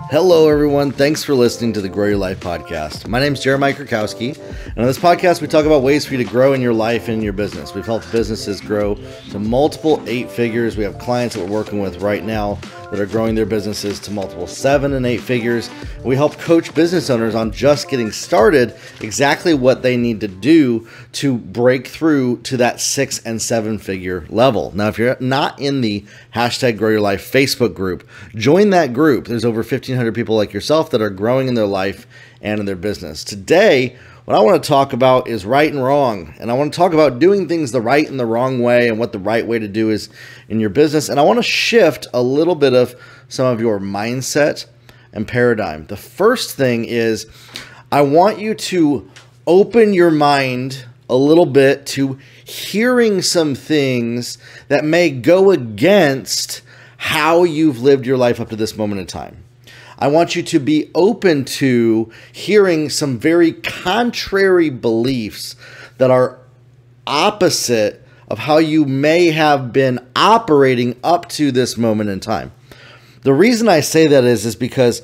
Hello, everyone. Thanks for listening to the Grow Your Life podcast. My name is Jeremiah Krakowski, and on this podcast, we talk about ways for you to grow in your life and in your business. We've helped businesses grow to multiple 8 figures. We have clients that we're working with right now that are growing their businesses to multiple 7 and 8 figures. We help coach business owners on just getting started, exactly what they need to do to break through to that 6 and 7 figure level. Now, if you're not in the hashtag Grow Your Life Facebook group, join that group. There's over 1,500 people like yourself that are growing in their life and in their business. Today, what I want to talk about is right and wrong. And I want to talk about doing things the right and the wrong way and what the right way to do is in your business. And I want to shift a little bit of some of your mindset and paradigm. The first thing is I want you to open your mind a little bit to hearing some things that may go against how you've lived your life up to this moment in time. I want you to be open to hearing some very contrary beliefs that are opposite of how you may have been operating up to this moment in time. The reason I say that is because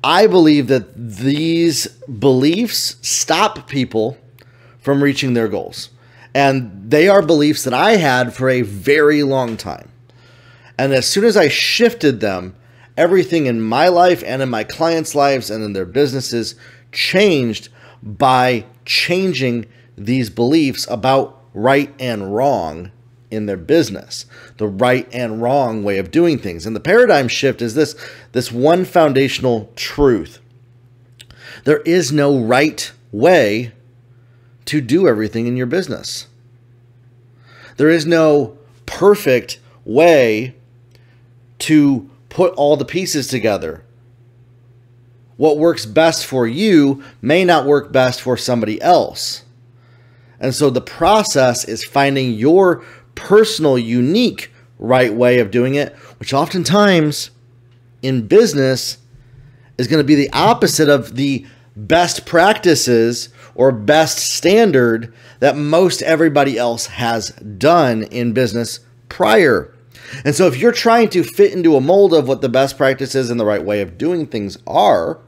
I believe that these beliefs stop people from reaching their goals. And they are beliefs that I had for a very long time. And as soon as I shifted them, everything in my life and in my clients' lives and in their businesses changed by changing these beliefs about right and wrong in their business, the right and wrong way of doing things. And the paradigm shift is this one foundational truth. There is no right way to do everything in your business. There is no perfect way to put all the pieces together. What works best for you may not work best for somebody else. And so the process is finding your personal, unique right way of doing it, which oftentimes in business is going to be the opposite of the best practices or best standard that most everybody else has done in business prior. And so if you're trying to fit into a mold of what the best practices and the right way of doing things are,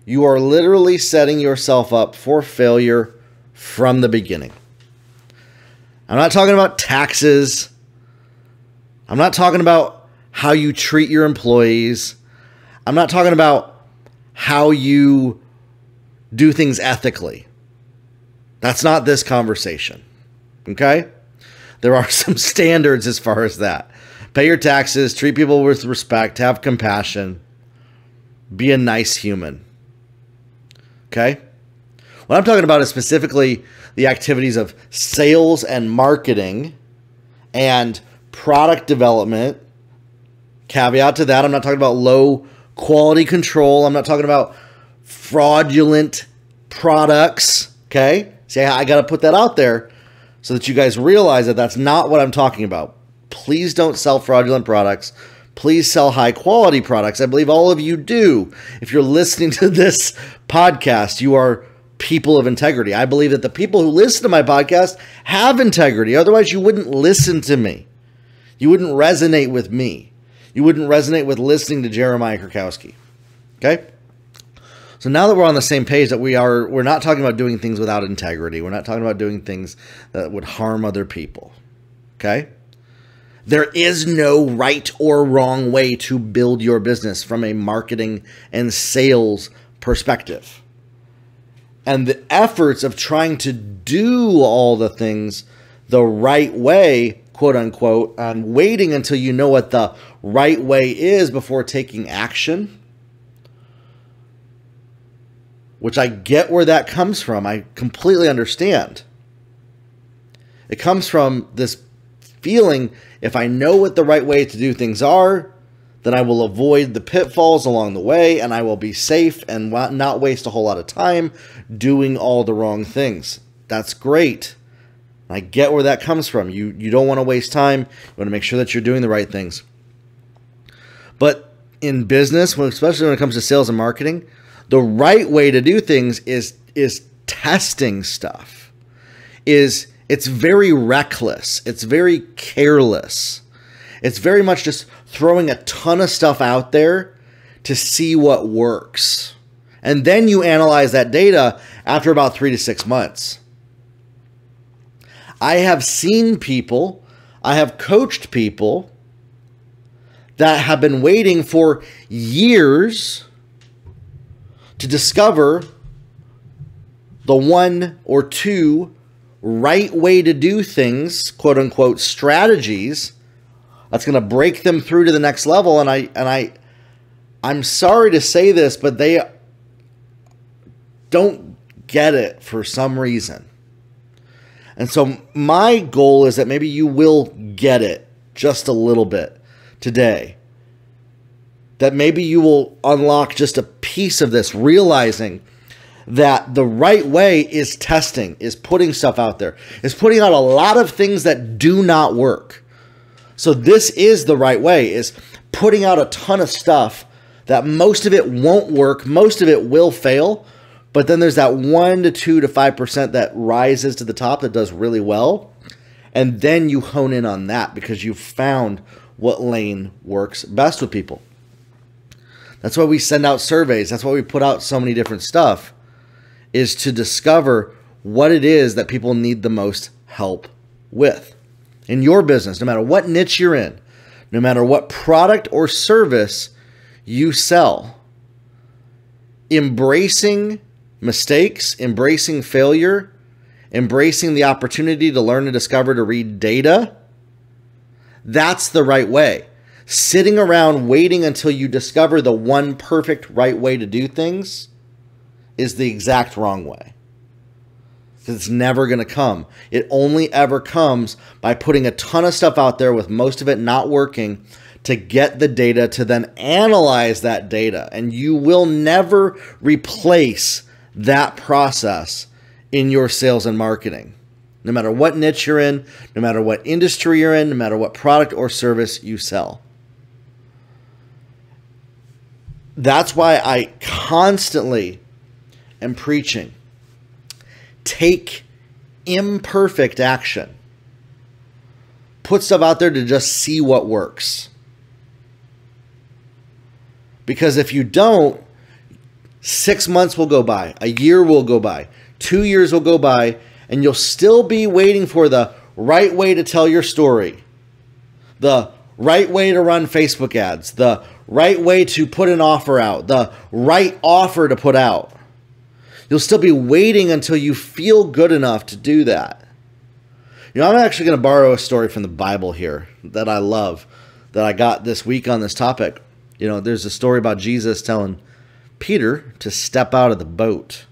you are literally setting yourself up for failure from the beginning. I'm not talking about taxes. I'm not talking about how you treat your employees. I'm not talking about how you do things ethically. That's not this conversation. Okay? There are some standards as far as that. Pay your taxes, treat people with respect, have compassion, be a nice human. Okay? What I'm talking about is specifically the activities of sales and marketing and product development. Caveat to that, I'm not talking about low quality control. I'm not talking about fraudulent products. Okay? See, I got to put that out there so that you guys realize that that's not what I'm talking about. Please don't sell fraudulent products. Please sell high quality products. I believe all of you do. If you're listening to this podcast, you are people of integrity. I believe that the people who listen to my podcast have integrity. Otherwise, you wouldn't listen to me. You wouldn't resonate with me. You wouldn't resonate with listening to Jeremiah Krakowski. Okay? So now that we're on the same page, that we're not talking about doing things without integrity. We're not talking about doing things that would harm other people. Okay? There is no right or wrong way to build your business from a marketing and sales perspective. And the efforts of trying to do all the things the right way, quote unquote, and waiting until you know what the right way is before taking action, which I get where that comes from. I completely understand. It comes from this feeling, if I know what the right way to do things are, then I will avoid the pitfalls along the way, and I will be safe and not waste a whole lot of time doing all the wrong things. That's great. I get where that comes from. You don't want to waste time. You want to make sure that you're doing the right things. But in business, especially when it comes to sales and marketing, the right way to do things is testing stuff. It's very reckless. It's very careless. It's very much just throwing a ton of stuff out there to see what works. And then you analyze that data after about 3 to 6 months. I have seen people, I have coached people that have been waiting for years to discover the 1 or 2 right way to do things, quote unquote, strategies that's going to break them through to the next level. And I'm sorry to say this, but they don't get it for some reason. And so my goal is that maybe you will get it just a little bit today. That maybe you will unlock just a piece of this, realizing that the right way is testing, is putting stuff out there, is putting out a lot of things that do not work. So this is the right way, is putting out a ton of stuff that most of it won't work, most of it will fail, but then there's that 1 to 2 to 5% that rises to the top that does really well. And then you hone in on that because you've found what lane works best with people. That's why we send out surveys. That's why we put out so many different stuff, is to discover what it is that people need the most help with. In your business, no matter what niche you're in, no matter what product or service you sell, embracing mistakes, embracing failure, embracing the opportunity to learn, to discover, to read data, that's the right way. Sitting around waiting until you discover the one perfect right way to do things is the exact wrong way. Because it's never going to come. It only ever comes by putting a ton of stuff out there with most of it not working to get the data, to then analyze that data. And you will never replace that process in your sales and marketing. No matter what niche you're in, no matter what industry you're in, no matter what product or service you sell. That's why I constantly am preaching. Take imperfect action. Put stuff out there to just see what works. Because if you don't, 6 months will go by, a year will go by, 2 years will go by, and you'll still be waiting for the right way to tell your story, the right way to run Facebook ads, the right way to put an offer out, the right offer to put out. You'll still be waiting until you feel good enough to do that. You know, I'm actually going to borrow a story from the Bible here that I love, that I got this week on this topic. You know, there's a story about Jesus telling Peter to step out of the boat.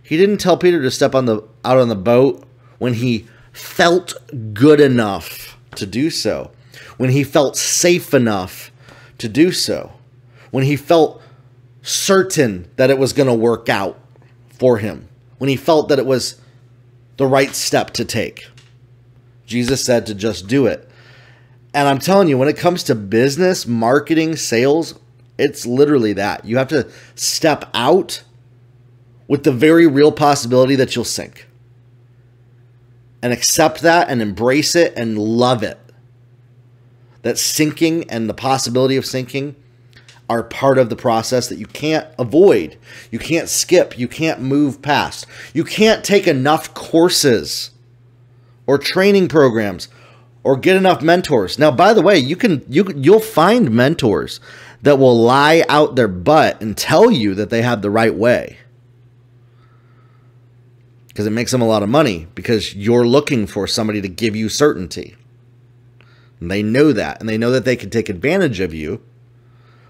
He didn't tell Peter to step out on the boat when he felt good enough to do so, when he felt safe enough to do so, when he felt certain that it was going to work out for him, when he felt that it was the right step to take. Jesus said to just do it. And I'm telling you, when it comes to business, marketing, sales, it's literally that. You have to step out with the very real possibility that you'll sink. And accept that and embrace it and love it. That sinking and the possibility of sinking are part of the process that you can't avoid. You can't skip. You can't move past. You can't take enough courses or training programs or get enough mentors. Now, by the way, you'll find mentors that will lie out their butt and tell you that they have the right way. Because it makes them a lot of money, because you're looking for somebody to give you certainty. And they know that, and they know that they can take advantage of you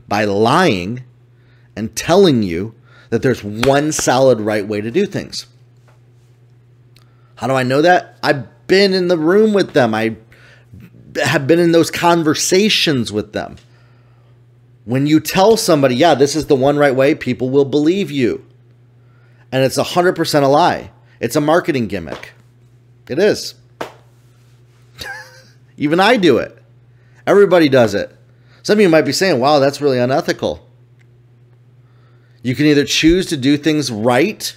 by lying and telling you that there's one solid right way to do things. How do I know that? I've been in the room with them. I have been in those conversations with them. When you tell somebody, yeah, this is the one right way, people will believe you. And it's 100% a lie. It's a marketing gimmick. It is. Even I do it. Everybody does it. Some of you might be saying, wow, that's really unethical. You can either choose to do things right,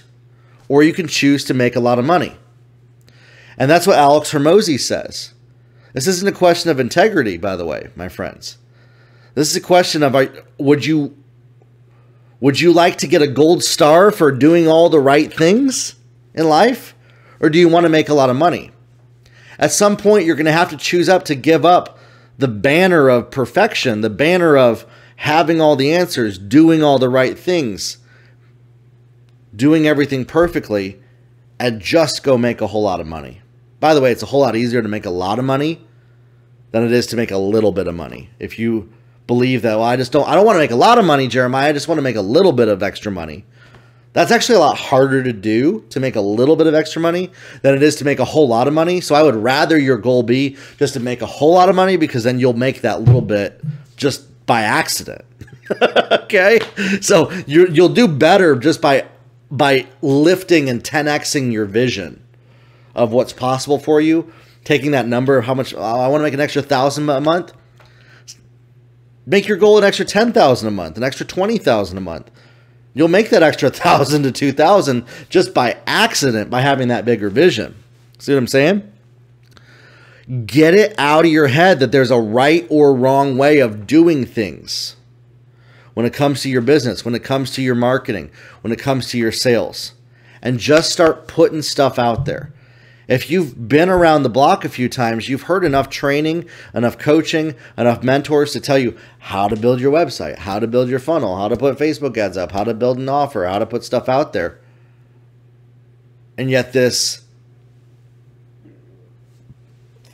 or you can choose to make a lot of money. And that's what Alex Hormozi says. This isn't a question of integrity, by the way, my friends. This is a question of, would you like to get a gold star for doing all the right things in life? Or do you want to make a lot of money? At some point, you're going to have to choose up to give up the banner of perfection, the banner of having all the answers, doing all the right things, doing everything perfectly, and just go make a whole lot of money. By the way, it's a whole lot easier to make a lot of money than it is to make a little bit of money. If you believe that, well, I don't want to make a lot of money, Jeremiah, I just want to make a little bit of extra money. That's actually a lot harder to do, to make a little bit of extra money, than it is to make a whole lot of money. So I would rather your goal be just to make a whole lot of money, because then you'll make that little bit just by accident. Okay? So you'll do better just by lifting and 10xing your vision of what's possible for you, taking that number of how much, I want to make an extra $1,000 a month. Make your goal an extra $10,000 a month, an extra $20,000 a month. You'll make that extra $1,000 to $2,000 just by accident, by having that bigger vision. See what I'm saying? Get it out of your head that there's a right or wrong way of doing things when it comes to your business, when it comes to your marketing, when it comes to your sales. And just start putting stuff out there. If you've been around the block a few times, you've heard enough training, enough coaching, enough mentors to tell you how to build your website, how to build your funnel, how to put Facebook ads up, how to build an offer, how to put stuff out there. And yet this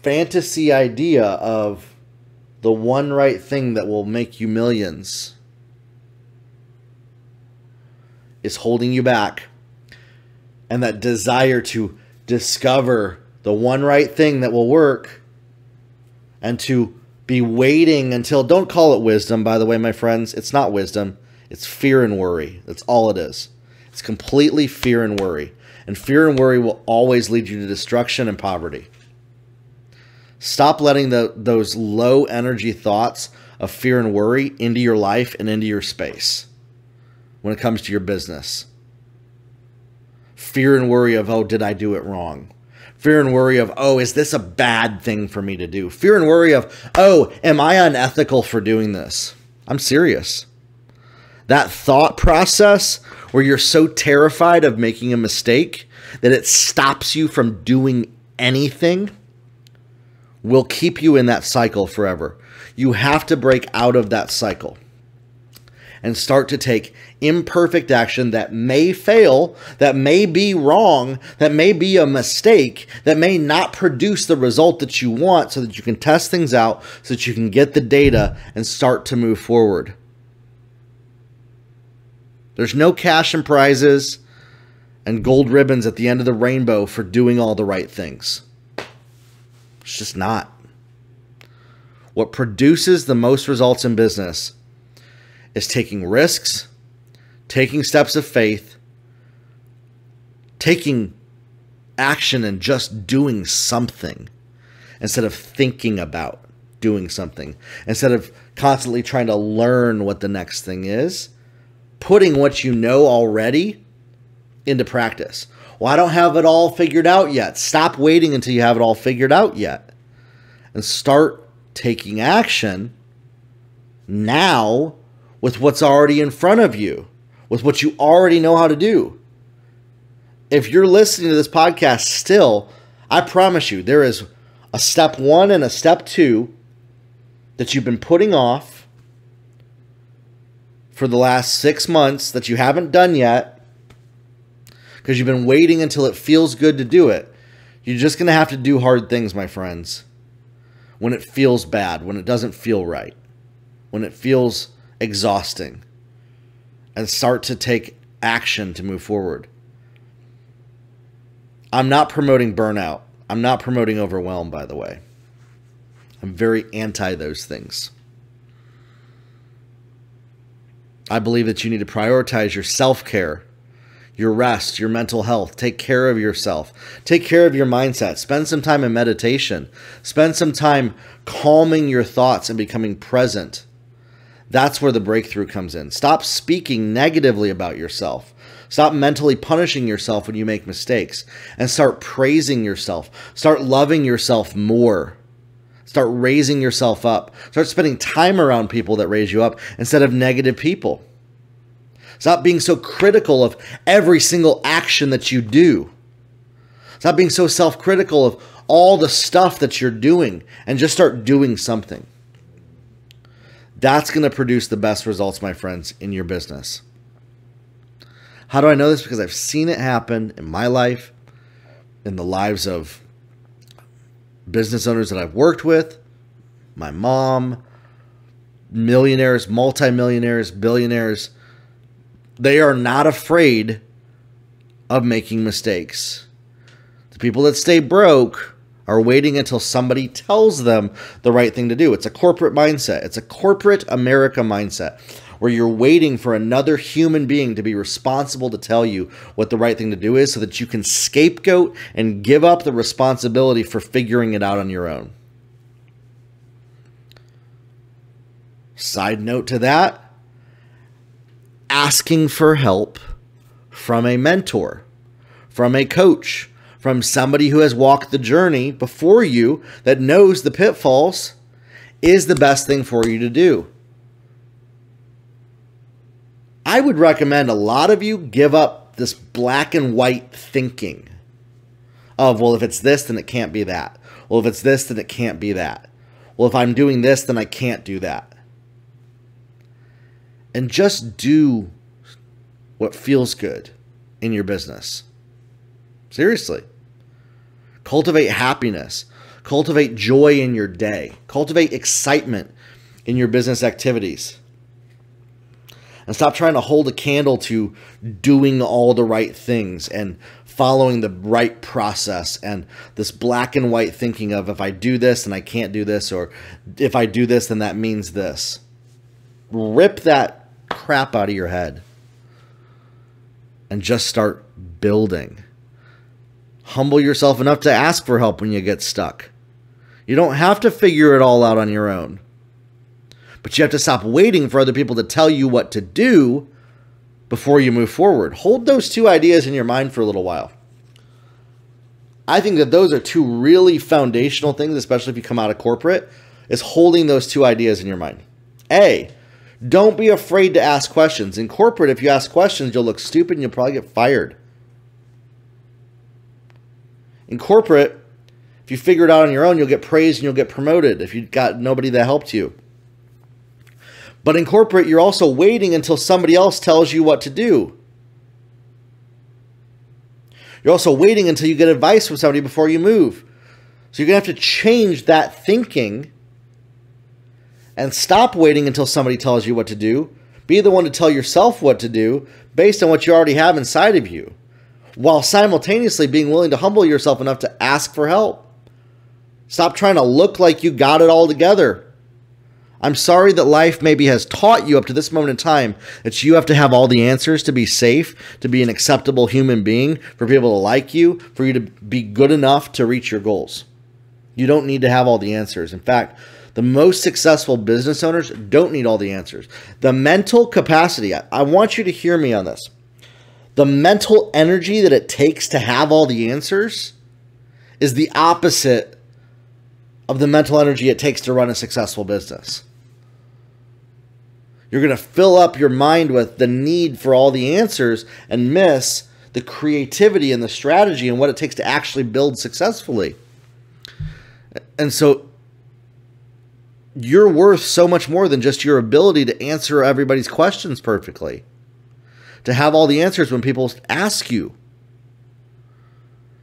fantasy idea of the one right thing that will make you millions is holding you back. And that desire to discover the one right thing that will work, and to be waiting until, don't call it wisdom, by the way, my friends. It's not wisdom. It's fear and worry. That's all it is. It's completely fear and worry. And fear and worry will always lead you to destruction and poverty. Stop letting those low energy thoughts of fear and worry into your life and into your space when it comes to your business. Fear and worry of, oh, did I do it wrong? Fear and worry of, oh, is this a bad thing for me to do? Fear and worry of, oh, am I unethical for doing this? I'm serious. That thought process where you're so terrified of making a mistake that it stops you from doing anything will keep you in that cycle forever. You have to break out of that cycle and start to take imperfect action that may fail, that may be wrong, that may be a mistake, that may not produce the result that you want, so that you can test things out, so that you can get the data and start to move forward. There's no cash and prizes and gold ribbons at the end of the rainbow for doing all the right things. It's just not. What produces the most results in business is taking risks, taking steps of faith, taking action and just doing something instead of thinking about doing something, instead of constantly trying to learn what the next thing is, putting what you know already into practice. Well, I don't have it all figured out yet. Stop waiting until you have it all figured out yet and start taking action now with what's already in front of you, with what you already know how to do. If you're listening to this podcast still, I promise you there is a step 1 and a step 2 that you've been putting off for the last 6 months that you haven't done yet because you've been waiting until it feels good to do it. You're just going to have to do hard things, my friends, when it feels bad, when it doesn't feel right, when it feels exhausting, and start to take action to move forward. I'm not promoting burnout. I'm not promoting overwhelm, by the way. I'm very anti those things. I believe that you need to prioritize your self-care, your rest, your mental health. Take care of yourself. Take care of your mindset. Spend some time in meditation. Spend some time calming your thoughts and becoming present. That's where the breakthrough comes in. Stop speaking negatively about yourself. Stop mentally punishing yourself when you make mistakes, and start praising yourself. Start loving yourself more. Start raising yourself up. Start spending time around people that raise you up instead of negative people. Stop being so critical of every single action that you do. Stop being so self-critical of all the stuff that you're doing and just start doing something. That's going to produce the best results, my friends, in your business. How do I know this? Because I've seen it happen in my life, in the lives of business owners that I've worked with, my mom, millionaires, multimillionaires, billionaires. They are not afraid of making mistakes. The people that stay broke are waiting until somebody tells them the right thing to do. It's a corporate mindset. It's a corporate America mindset where you're waiting for another human being to be responsible to tell you what the right thing to do is so that you can scapegoat and give up the responsibility for figuring it out on your own. Side note to that, asking for help from a mentor, from a coach, from somebody who has walked the journey before you that knows the pitfalls is the best thing for you to do. I would recommend a lot of you give up this black and white thinking of, well, if it's this, then it can't be that. Well, if it's this, then it can't be that. Well, if I'm doing this, then I can't do that. And just do what feels good in your business. Seriously. Cultivate happiness. Cultivate joy in your day. Cultivate excitement in your business activities. And stop trying to hold a candle to doing all the right things and following the right process and this black and white thinking of, if I do this, then I can't do this, or if I do this, then that means this. Rip that crap out of your head and just start building. Humble yourself enough to ask for help when you get stuck. You don't have to figure it all out on your own. But you have to stop waiting for other people to tell you what to do before you move forward. Hold those two ideas in your mind for a little while. I think that those are two really foundational things, especially if you come out of corporate, is holding those two ideas in your mind. A, don't be afraid to ask questions. In corporate, if you ask questions, you'll look stupid and you'll probably get fired. In corporate, if you figure it out on your own, you'll get praised and you'll get promoted if you've got nobody that helped you. But in corporate, you're also waiting until somebody else tells you what to do. You're also waiting until you get advice from somebody before you move. So you're going to have to change that thinking and stop waiting until somebody tells you what to do. Be the one to tell yourself what to do based on what you already have inside of you, while simultaneously being willing to humble yourself enough to ask for help. Stop trying to look like you got it all together. I'm sorry that life maybe has taught you up to this moment in time that you have to have all the answers to be safe, to be an acceptable human being, for people to like you, for you to be good enough to reach your goals. You don't need to have all the answers. In fact, the most successful business owners don't need all the answers. The mental capacity, I want you to hear me on this. The mental energy that it takes to have all the answers is the opposite of the mental energy it takes to run a successful business. You're going to fill up your mind with the need for all the answers and miss the creativity and the strategy and what it takes to actually build successfully. And so you're worth so much more than just your ability to answer everybody's questions perfectly, to have all the answers when people ask you.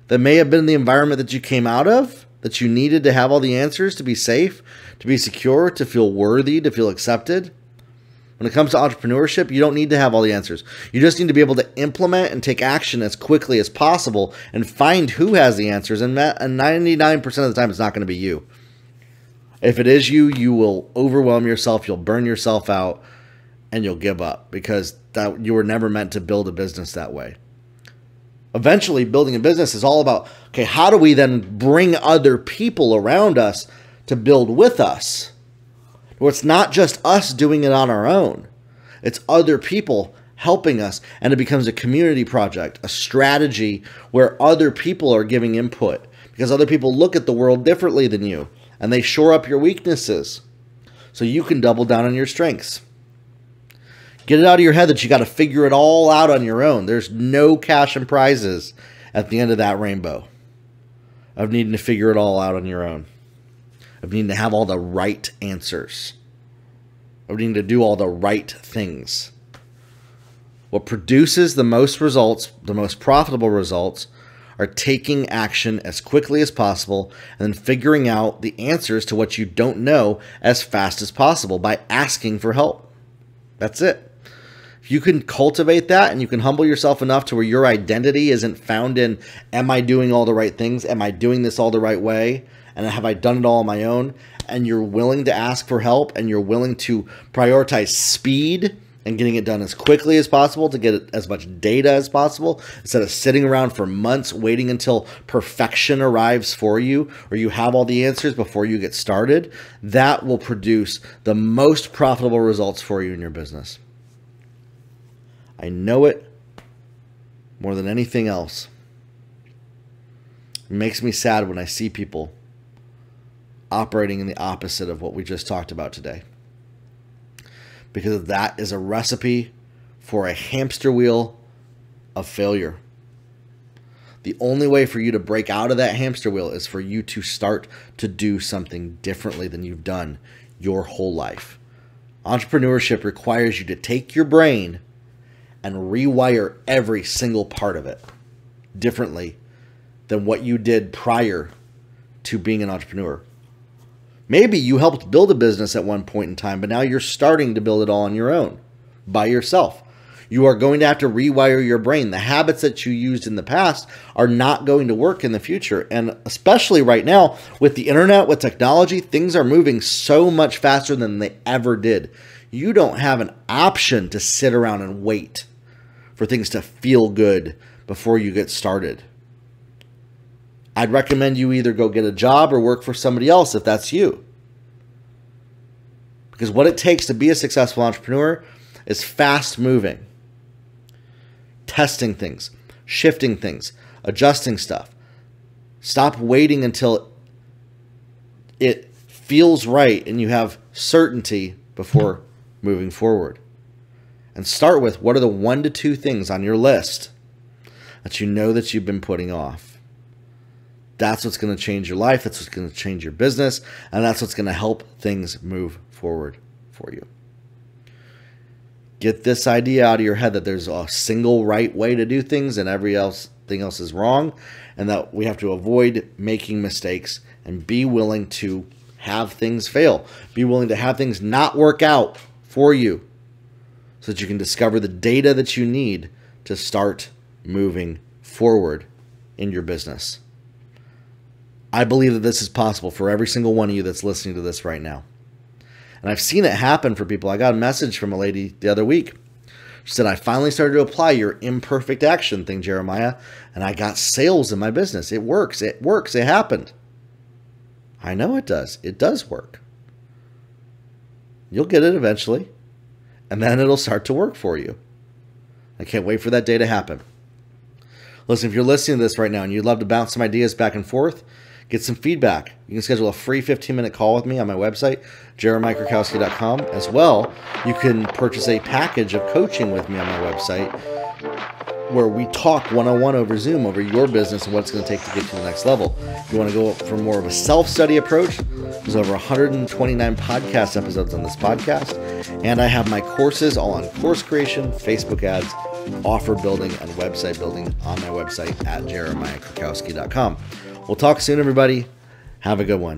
That may have been the environment that you came out of, that you needed to have all the answers to be safe, to be secure, to feel worthy, to feel accepted. When it comes to entrepreneurship, you don't need to have all the answers. You just need to be able to implement and take action as quickly as possible and find who has the answers. And 99% of the time, it's not going to be you. If it is you, you will overwhelm yourself, you'll burn yourself out, and you'll give up because you were never meant to build a business that way. Eventually, building a business is all about, okay, how do we then bring other people around us to build with us? Where it's not just us doing it on our own. It's other people helping us, and it becomes a community project, a strategy where other people are giving input because other people look at the world differently than you. and they shore up your weaknesses so you can double down on your strengths. Get it out of your head that you got to figure it all out on your own. There's no cash and prizes at the end of that rainbow of needing to figure it all out on your own, of needing to have all the right answers, of needing to do all the right things. What produces the most results, the most profitable results, are taking action as quickly as possible and then figuring out the answers to what you don't know as fast as possible by asking for help. That's it. If you can cultivate that and you can humble yourself enough to where your identity isn't found in, am I doing all the right things? Am I doing this all the right way? And have I done it all on my own? And you're willing to ask for help and you're willing to prioritize speed and getting it done as quickly as possible to get as much data as possible instead of sitting around for months waiting until perfection arrives for you or you have all the answers before you get started, that will produce the most profitable results for you in your business. I know it more than anything else. It makes me sad when I see people operating in the opposite of what we just talked about today. Because that is a recipe for a hamster wheel of failure. The only way for you to break out of that hamster wheel is for you to start to do something differently than you've done your whole life. Entrepreneurship requires you to take your brain and rewire every single part of it differently than what you did prior to being an entrepreneur. Maybe you helped build a business at one point in time, but now you're starting to build it all on your own, by yourself. You are going to have to rewire your brain. The habits that you used in the past are not going to work in the future. And especially right now, with the internet, with technology, things are moving so much faster than they ever did. You don't have an option to sit around and wait for things to feel good before you get started. I'd recommend you either go get a job or work for somebody else if that's you. Because what it takes to be a successful entrepreneur is fast moving, testing things, shifting things, adjusting stuff. Stop waiting until it feels right and you have certainty before moving forward. And start with, what are the 1 to 2 things on your list that you know that you've been putting off? That's what's going to change your life. That's what's going to change your business. And that's what's going to help things move forward for you. Get this idea out of your head that there's a single right way to do things and everything else is wrong. And that we have to avoid making mistakes and be willing to have things fail. Be willing to have things not work out for you so that you can discover the data that you need to start moving forward in your business. I believe that this is possible for every single one of you that's listening to this right now. And I've seen it happen for people. I got a message from a lady the other week. She said, I finally started to apply your imperfect action thing, Jeremiah, and I got sales in my business. It works. It works. It happened. I know it does. It does work. You'll get it eventually, and then it'll start to work for you. I can't wait for that day to happen. Listen, if you're listening to this right now and you'd love to bounce some ideas back and forth, get some feedback, you can schedule a free 15-minute call with me on my website, jeremiahkrakowski.com. As well, you can purchase a package of coaching with me on my website where we talk one-on-one over Zoom over your business and what it's going to take to get to the next level. If you want to go for more of a self-study approach, there's over 129 podcast episodes on this podcast. And I have my courses all on course creation, Facebook ads, offer building, and website building on my website at jeremiahkrakowski.com. We'll talk soon, everybody. Have a good one.